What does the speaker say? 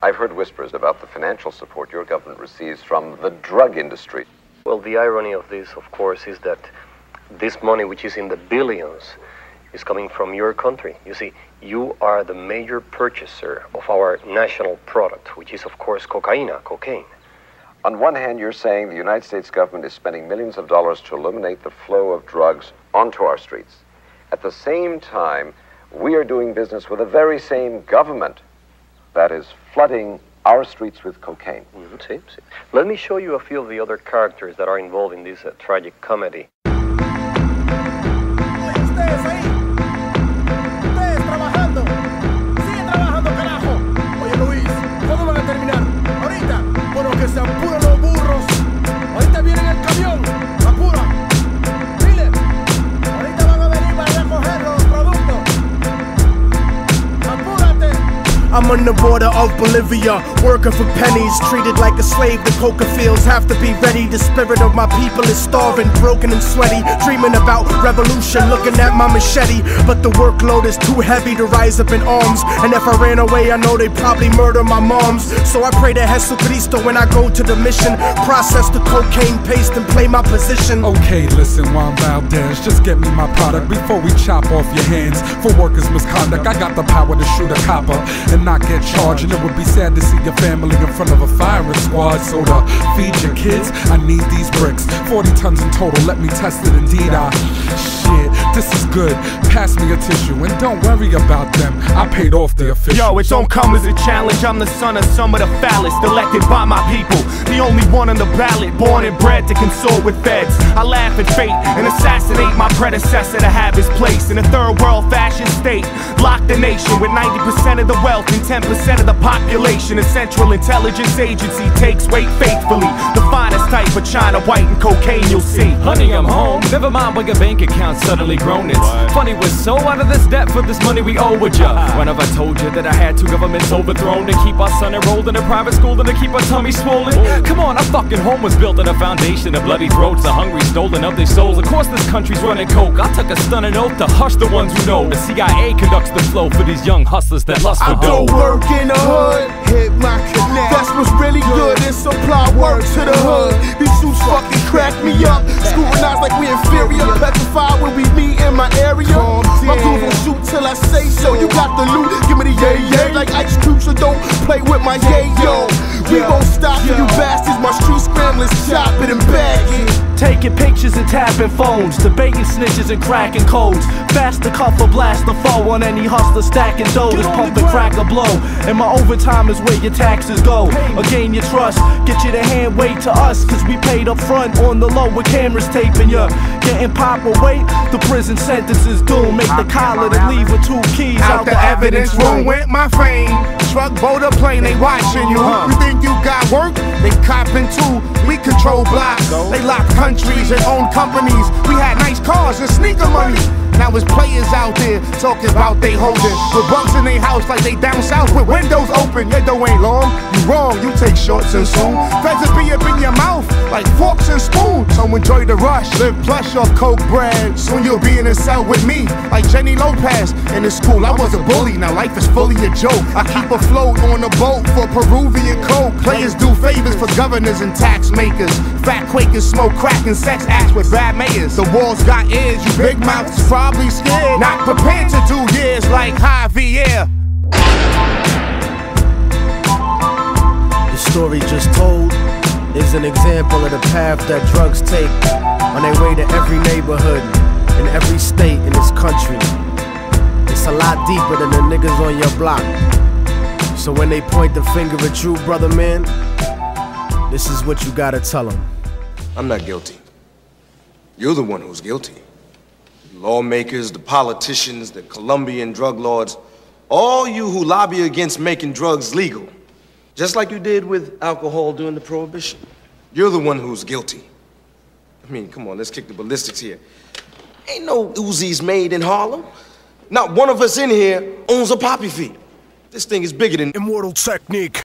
I've heard whispers about the financial support your government receives from the drug industry. Well, the irony of this, of course, is that this money, which is in the billions, is coming from your country. You see, you are the major purchaser of our national product, which is, of course, cocaine. On one hand, you're saying the United States government is spending millions of dollars to eliminate the flow of drugs onto our streets. At the same time, we are doing business with the very same government that is flooding our streets with cocaine. Sí. Let me show you a few of the other characters that are involved in this tragic comedy. I'm on the border of Bolivia, working for pennies, treated like a slave. The coca fields have to be ready. The spirit of my people is starving, broken and sweaty, dreaming about revolution, looking at my machete. But the workload is too heavy to rise up in arms, and if I ran away, I know they'd probably murder my moms. So I pray to Jesucristo when I go to the mission, process the cocaine paste and play my position. Okay, listen, Juan Valdez, just get me my product before we chop off your hands for workers' misconduct. I got the power to shoot a copper and not get charged, and it would be sad to see your family in front of a firing squad. So to feed your kids, I need these bricks, 40 tons in total, let me test it. Indeed, shit, this is good, pass me a tissue, and don't worry about them, I paid off the official. Yo, it don't come as a challenge, I'm the son of some of the foulest, elected by my people, the only one on the ballot, born and bred to consort with feds. I laugh at fate and assassinate my predecessor to have his place in a third world fascist state. Lock the nation with 90% of the wealth and 10% of the population. A Central Intelligence Agency takes weight faithfully, the finest type of China white and cocaine you'll see. Honey, I'm home, never mind when your bank account suddenly grown. It's funny, we're so out of this debt for this money we owe with ya. When have I told you that I had two governments overthrown to keep our son enrolled in a private school and to keep our tummy swollen? Come on, our fucking home was built on a foundation of bloody throats, the hungry stolen of their souls. Of course this country's running coke, I took a stunning oath to hush the ones who know. The CIA conducts the flow for these young hustlers that lust for dough. I go work in the hood, hit my connect. That's what's really good, and supply work to the hood. These suits fucking crack me up, scrutinized like we inferior, petrified when we meet in my area. My dudes will shoot till I say so. You got the loot, give me the yay like Ice Cube, so don't play with my yayo. We won't stop till you bastards, my street scramblers chop it and bag it. Taking pictures and tapping phones, debating snitches and cracking codes. Fast to cuff or blast the foe on any hustler stacking doughs. Pump and crack a blow, and my overtime is where your taxes go. Or gain your trust, get you to hand wait to us, cause we paid up front on the low with cameras taping ya. Getting pop or wait, the prison sentence is doomed. Make the collar to leave with 2 keys out the evidence room went my fame. Truck, boat, or plane, they watching you. You think you got work? They copping too. We control blocks, they lock countries and own companies. We had nice cars and sneaker money. Now it's players out there talking about they holding with bunks in their house like they down south with windows open. Your dough ain't long, you wrong, you take shorts and soon. Feds will be up in your mouth like forks and spoons. So enjoy the rush, live plush off coke bread. Soon you'll be in a cell with me like Jenny Lopez. In the school I was a bully, now life is fully a joke. I keep afloat on a boat for Peruvian coke. Players do favors for governors and tax makers. Fat Quakers smoke crack and sex acts with bad mayors. The walls got ears, you big mouths probably scared, not prepared to do years like Javier. The story just told is an example of the path that drugs take on their way to every neighborhood in every state in this country. It's a lot deeper than the niggas on your block. So when they point the finger at you, brother man, this is what you gotta tell them. I'm not guilty. You're the one who's guilty. Lawmakers, the politicians, the Colombian drug lords, all you who lobby against making drugs legal, just like you did with alcohol during the Prohibition. You're the one who's guilty. I mean, come on, let's kick the ballistics here. Ain't no Uzis made in Harlem. Not one of us in here owns a poppy field. This thing is bigger than Immortal technique.